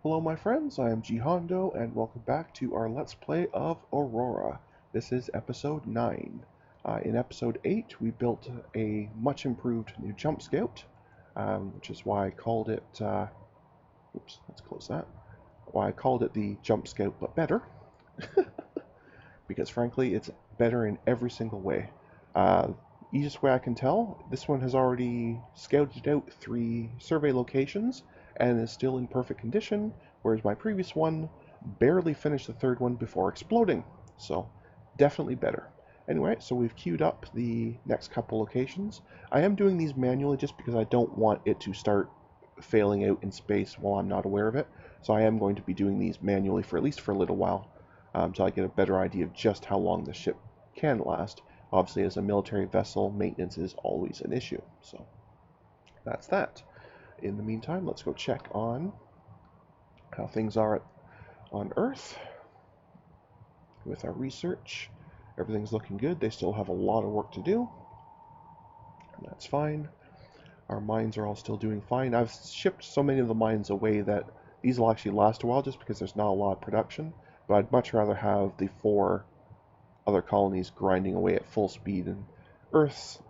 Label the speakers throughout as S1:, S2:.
S1: Hello my friends, I am G Hondo and welcome back to our Let's Play of Aurora. This is episode 9. In episode 8 we built a much improved new jump scout, which is why I called it, oops, let's close that, why I called it the jump scout but better, because frankly it's better in every single way. Easiest way I can tell, this one has already scouted out 3 survey locations and is still in perfect condition, whereas my previous one barely finished the 3rd one before exploding. So definitely better. Anyway, so we've queued up the next couple locations. I am doing these manually just because I don't want it to start failing out in space while I'm not aware of it. So I am going to be doing these manually for at least for a little while, until I get a better idea of just how long the ship can last. Obviously, as a military vessel, maintenance is always an issue. So that's that. In the meantime, let's go check on how things are on Earth with our research. Everything's looking good. They still have a lot of work to do, and that's fine. Our mines are all still doing fine. I've shipped so many of the mines away that these will actually last a while just because there's not a lot of production, but I'd much rather have the 4 other colonies grinding away at full speed, and Earth's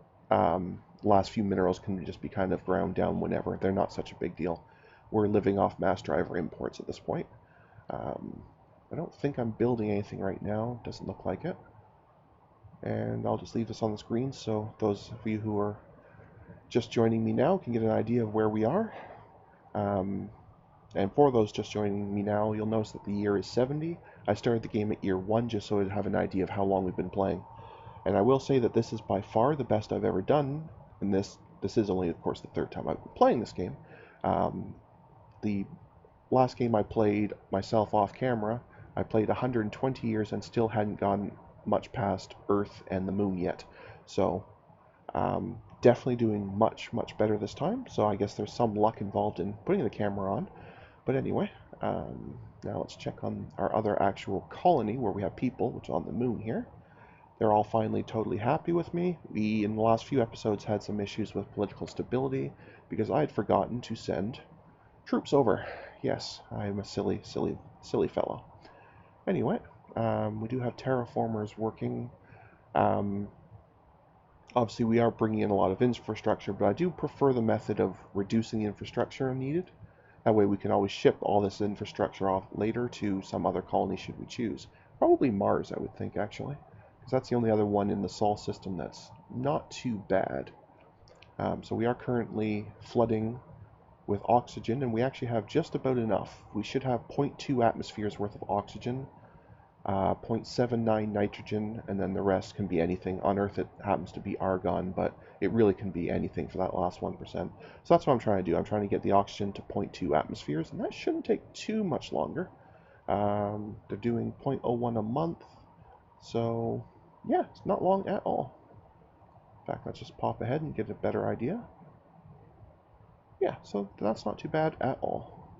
S1: last few minerals can just be kind of ground down whenever. They're not such a big deal. We're living off mass driver imports at this point. I don't think I'm building anything right now. Doesn't look like it. And I'll just leave this on the screen so those of you who are just joining me now can get an idea of where we are. And for those just joining me now, you'll notice that the year is 70. I started the game at year 1 just so I'd have an idea of how long we've been playing. And I will say that this is by far the best I've ever done, and this is only, of course, the 3rd time I've been playing this game. The last game I played myself off camera, I played 120 years and still hadn't gone much past Earth and the Moon yet. So definitely doing much better this time. So I guess there's some luck involved in putting the camera on. But anyway, now let's check on our other actual colony where we have people, which is on the Moon here. They're all finally totally happy with me. We, in the last few episodes, had some issues with political stability because I had forgotten to send troops over. Yes, I'm a silly fellow. Anyway, we do have terraformers working. Obviously, we are bringing in a lot of infrastructure, but I do prefer the method of reducing the infrastructure needed. That way we can always ship all this infrastructure off later to some other colony should we choose. Probably Mars, I would think, actually, because that's the only other one in the Sol system that's not too bad. So we are currently flooding with oxygen, and we actually have just about enough. We should have 0.2 atmospheres worth of oxygen, 0.79 nitrogen, and then the rest can be anything. On Earth it happens to be argon, but it really can be anything for that last 1%. So that's what I'm trying to do. I'm trying to get the oxygen to 0.2 atmospheres, and that shouldn't take too much longer. They're doing 0.01 a month, so yeah, it's not long at all. In fact, let's just pop ahead and get a better idea. Yeah, so that's not too bad at all.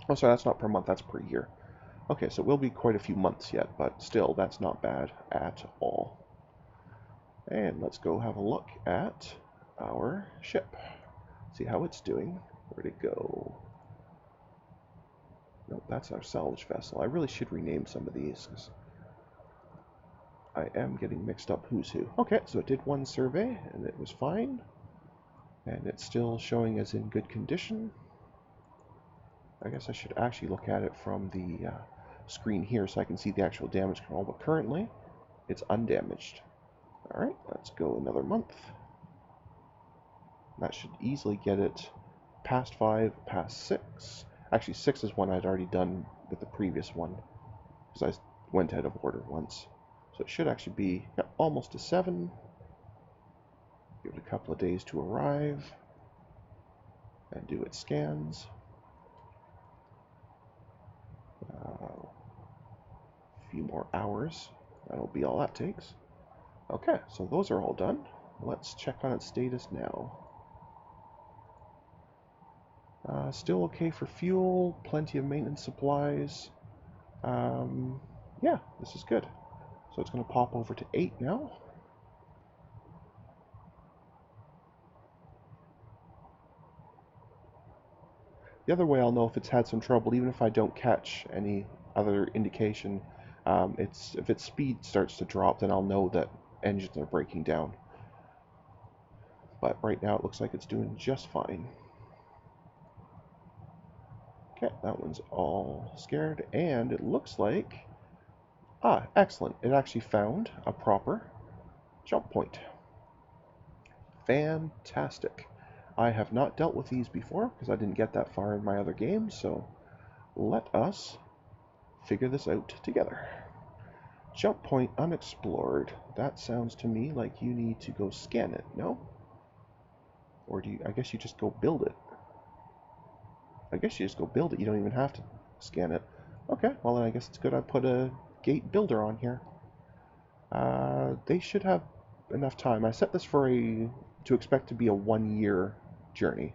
S1: Oh, sorry, that's not per month, that's per year. Okay, so it will be quite a few months yet, but still, that's not bad at all. And let's go have a look at our ship. See how it's doing. Where'd it go? Nope, that's our salvage vessel. I really should rename some of these, because I am getting mixed up who's who. Okay, so it did 1 survey, and it was fine. And it's still showing as in good condition. I guess I should actually look at it from the screen here so I can see the actual damage control, but currently it's undamaged. Alright, let's go another month. That should easily get it past 5, past 6. Actually, 6 is one I'd already done with the previous one, because I went out of order once. So it should actually be almost to 7. Give it a couple of days to arrive and do its scans. A few more hours. That'll be all that takes. Okay, so those are all done. Let's check on its status now. Still okay for fuel, plenty of maintenance supplies. Yeah, this is good. So it's going to pop over to 8 now. The other way I'll know if it's had some trouble, even if I don't catch any other indication, if its speed starts to drop, then I'll know that engines are breaking down. But right now it looks like it's doing just fine. Okay, that one's all scared, and it looks like... Ah, excellent. It actually found a proper jump point. Fantastic. I have not dealt with these before because I didn't get that far in my other games, so let us figure this out together. Jump point unexplored. That sounds to me like you need to go scan it, no? Or do you, I guess you just go build it. I guess you just go build it. You don't even have to scan it. Okay, well then I guess it's good I put a gate builder on here. They should have enough time. I set this for to expect to be a 1-year journey.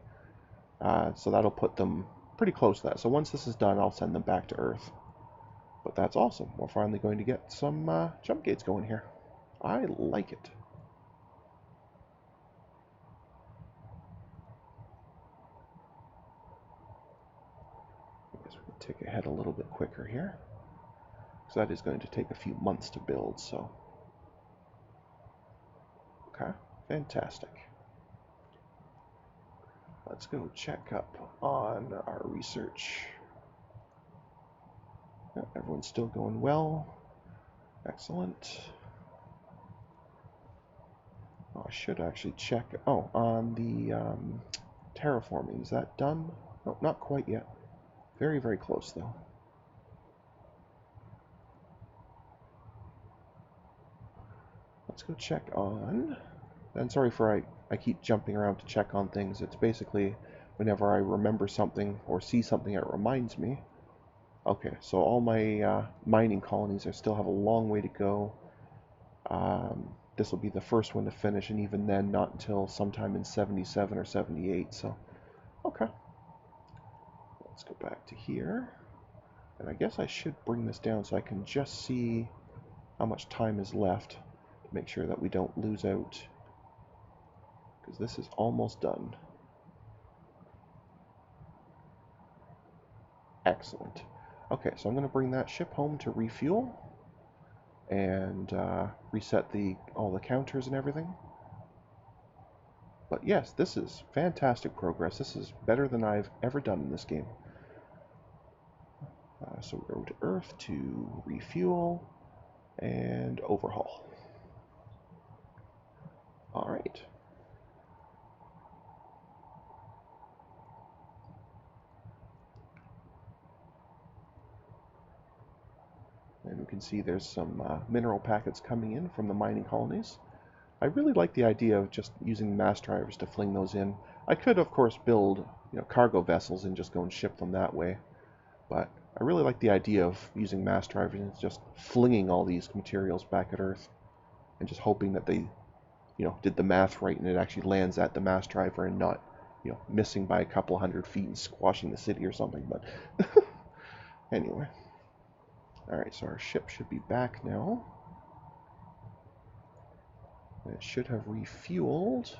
S1: So that'll put them pretty close to that. So once this is done, I'll send them back to Earth. But that's awesome. We're finally going to get some jump gates going here. I like it. I guess we can tick ahead a little bit quicker here. So that is going to take a few months to build, so... Okay, fantastic. Let's go check up on our research. Yeah, everyone's still going well. Excellent. Oh, I should actually check. Oh, on the terraforming. Is that done? No, not quite yet. Very, very close, though. Let's go check on... And sorry for I keep jumping around to check on things. It's basically whenever I remember something or see something, it reminds me. Okay, so all my mining colonies, I still have a long way to go. This will be the first one to finish, and even then, not until sometime in 77 or 78, so... Okay. Let's go back to here. And I guess I should bring this down so I can just see how much time is left to make sure that we don't lose out. Because this is almost done. Excellent. Okay, so I'm going to bring that ship home to refuel and reset all the counters and everything. But yes, this is fantastic progress. This is better than I've ever done in this game. So we go to Earth to refuel and overhaul. All right. And we can see there's some mineral packets coming in from the mining colonies. I really like the idea of just using mass drivers to fling those in. I could, of course, build cargo vessels and just go and ship them that way. But I really like the idea of using mass drivers and just flinging all these materials back at Earth. And just hoping that they, did the math right and it actually lands at the mass driver and not, missing by a couple 100 feet and squashing the city or something. But anyway. Alright, so our ship should be back now. And it should have refueled.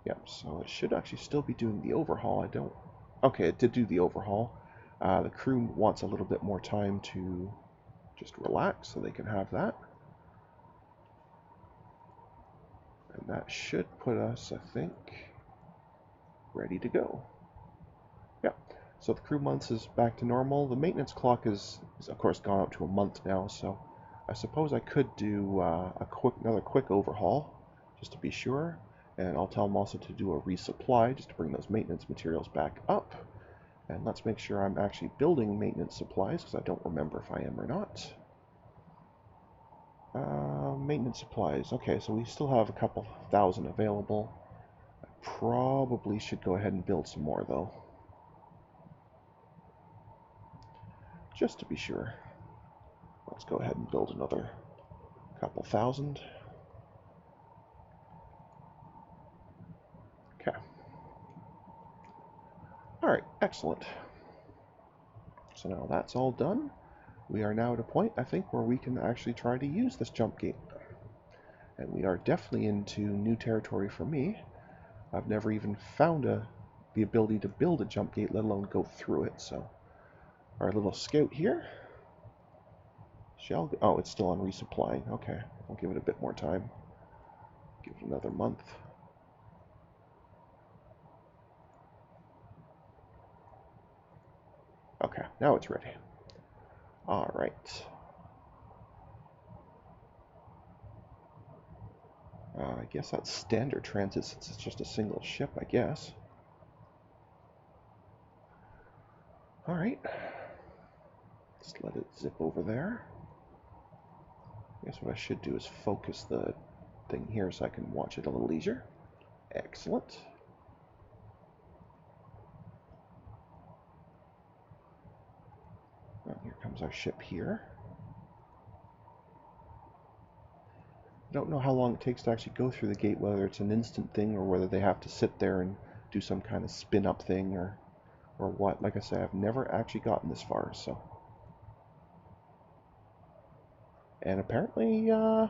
S1: Yep, so it should actually still be doing the overhaul. Okay, it did do the overhaul. The crew wants a little bit more time to just relax, so they can have that. And that should put us, I think, ready to go. Yep, so the crew months is back to normal. The maintenance clock is of course gone up to a month now, so I suppose I could do another quick overhaul, just to be sure. And I'll tell them also to do a resupply, just to bring those maintenance materials back up. And let's make sure I'm actually building maintenance supplies, because I don't remember if I am or not. Maintenance supplies. Okay, so we still have a couple thousand available. I probably should go ahead and build some more, though. Just to be sure. Let's go ahead and build another couple thousand. Okay. Alright, excellent. So now that's all done. We are now at a point, I think, where we can actually try to use this jump gate. And we are definitely into new territory for me. I've never even found the ability to build a jump gate, let alone go through it. So our little scout here. Oh, it's still on resupplying. Okay, I'll give it a bit more time. Give it another month. Okay, now it's ready. All right. I guess that's standard transit since it's just a single ship, I guess. All right. Just let it zip over there. I guess what I should do is focus the thing here so I can watch it a little easier. Excellent. Well, here comes our ship here. I don't know how long it takes to actually go through the gate, whether it's an instant thing or whether they have to sit there and do some kind of spin-up thing or what. Like I said, I've never actually gotten this far, so. And apparently, yeah.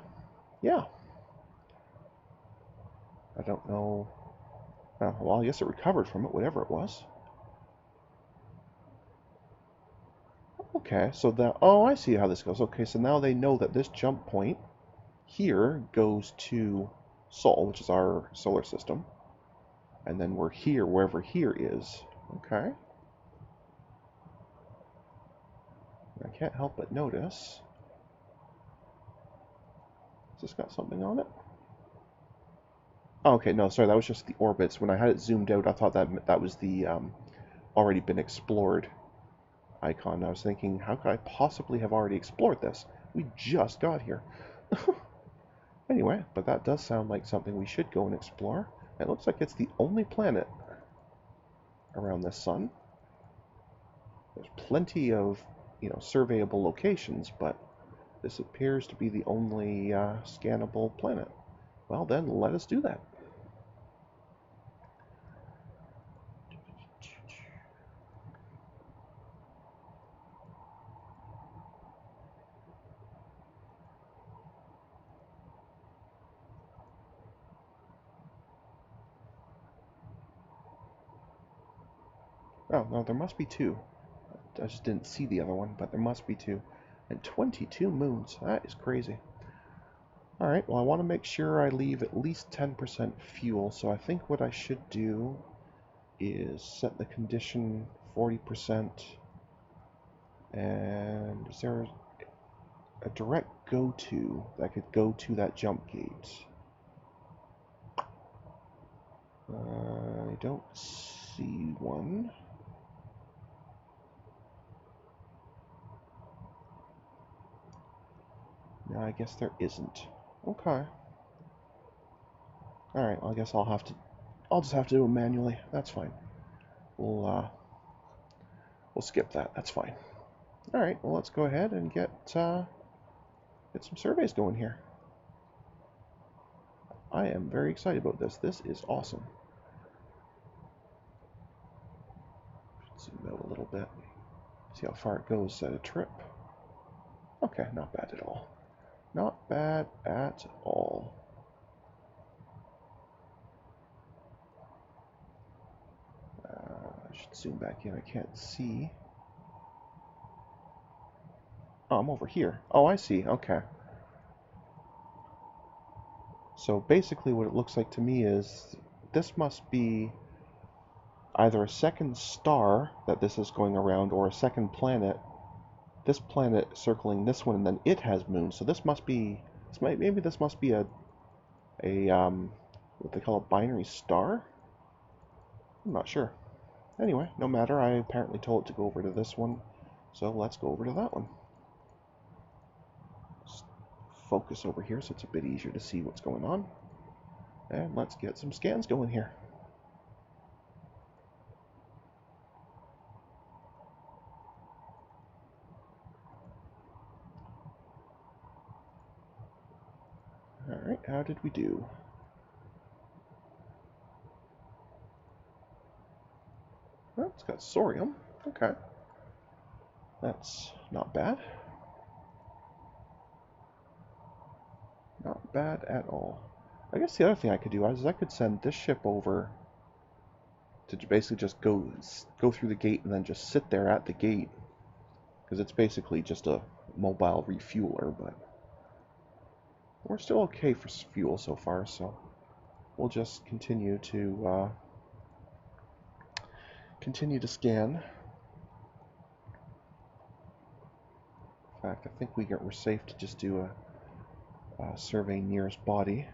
S1: I don't know. Well, I guess it recovered from it, whatever it was. Okay, so that, oh, I see how this goes. Okay, so now they know that this jump point here goes to Sol, which is our solar system. And then we're here, wherever here is. Okay. I can't help but notice. Has this got something on it? Oh, okay, no, sorry, that was just the orbits. When I had it zoomed out, I thought that was the already been explored icon. I was thinking, how could I possibly have already explored this? We just got here. Anyway, but that does sound like something we should go and explore. It looks like it's the only planet around the sun. There's plenty of, surveyable locations, but this appears to be the only scannable planet. Well, then, let us do that. Oh, no, there must be two. I just didn't see the other one, but there must be two. And 22 moons. That is crazy. Alright, well, I want to make sure I leave at least 10% fuel, so I think what I should do is set the condition 40%. And is there a direct go-to that could go to that jump gate? I don't see one. No, I guess there isn't. Okay. Alright, well, I guess I'll just have to do it manually. That's fine. We'll skip that. That's fine. Alright, well, let's go ahead and get some surveys going here. I am very excited about this. This is awesome. Zoom out a little bit. See how far it goes at a trip. Okay, not bad at all. Not bad at all. I should zoom back in. I can't see. Oh, I'm over here. Oh, I see. Okay. So basically what it looks like to me is this must be either a second star that this is going around or a second planet. This planet circling this one, and then it has moons. So this must be, maybe this must be a what they call a binary star? I'm not sure. Anyway, no matter. I apparently told it to go over to this one, so let's go over to that one. Just focus over here so it's a bit easier to see what's going on. And let's get some scans going here. Alright, how did we do? Oh, it's got sorium. Okay. That's not bad. Not bad at all. I guess the other thing I could do is I could send this ship over to basically just go through the gate and then just sit there at the gate, because it's basically just a mobile refueler. But we're still okay for fuel so far, so we'll just continue to scan. In fact, I think we're safe to just do a survey nearest body.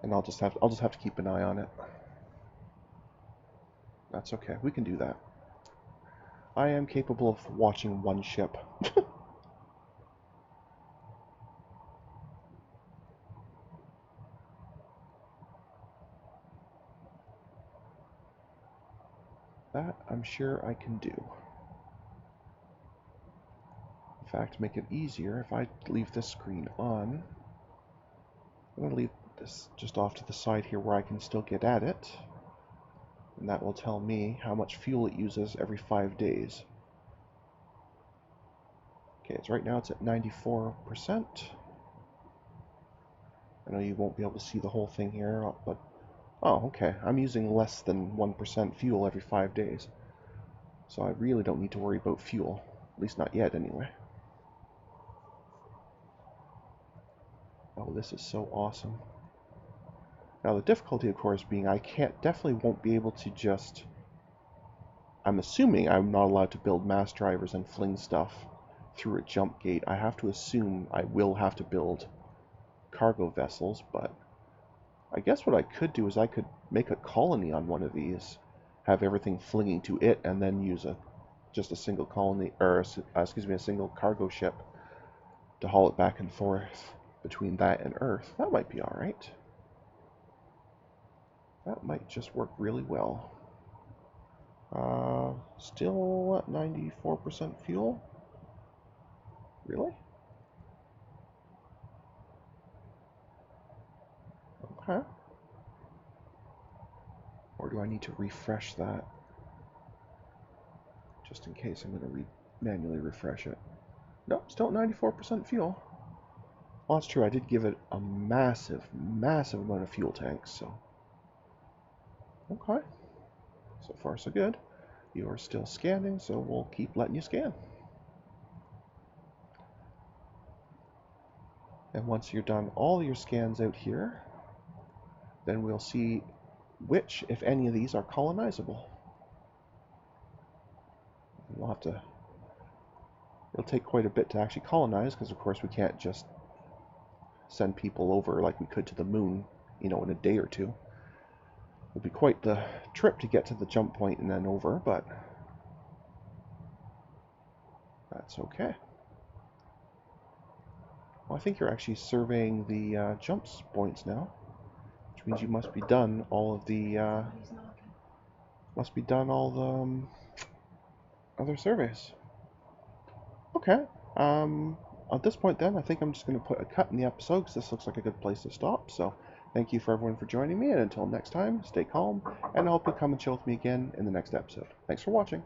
S1: And I'll just have to keep an eye on it. That's okay. We can do that. I am capable of watching one ship. That I'm sure I can do. In fact, to make it easier, if I leave this screen on, I'm going to leave this just off to the side here where I can still get at it. And that will tell me how much fuel it uses every 5 days. Okay, it's right now it's at 94%. I know you won't be able to see the whole thing here, but oh, okay. I'm using less than 1% fuel every 5 days. So I really don't need to worry about fuel. At least not yet, anyway. Oh, this is so awesome. Now the difficulty, of course, being I definitely won't be able to just... I'm assuming I'm not allowed to build mass drivers and fling stuff through a jump gate. I have to assume I will have to build cargo vessels, but I guess what I could do is I could make a colony on one of these, have everything flinging to it, and then use just a single colony, or excuse me, a single cargo ship to haul it back and forth between that and Earth. That might be all right. That might just work really well. Still at 94% fuel? Really? Okay. Or do I need to refresh that? Just in case I'm going to manually refresh it. Nope, still at 94% fuel. Well, that's true. I did give it a massive, massive amount of fuel tanks, so... Okay. So far, so good. You are still scanning, so we'll keep letting you scan. And once you're done all your scans out here, then we'll see which, if any of these, are colonizable. We'll have to... It'll take quite a bit to actually colonize, because of course we can't just send people over like we could to the moon, you know, in a day or two. It'll be quite the trip to get to the jump point and then over, but that's okay. Well, I think you're actually surveying the jump points now, which means you must be done all of the other surveys. Okay. At this point then, I think I'm just going to put a cut in the episode because this looks like a good place to stop. So thank you for everyone for joining me, and until next time, stay calm, and I hope you'll come and chill with me again in the next episode. Thanks for watching.